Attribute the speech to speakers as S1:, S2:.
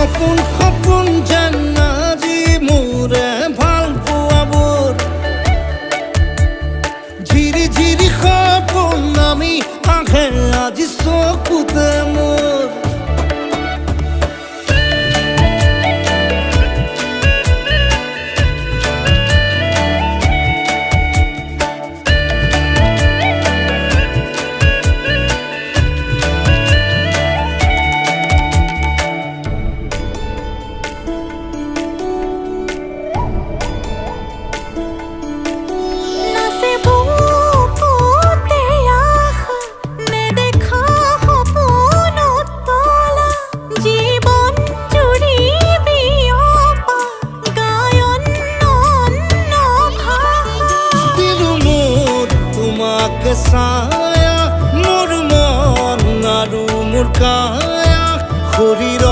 S1: সপোন সপোন যেন আজি মোৰে ভাল পোৱাবোৰ ঝিৰি ঝিৰি সপোন নামি আহে আজি চকুতে মোৰ ছায়া মোৰ মন আৰু মোৰ কায়া শৰীৰ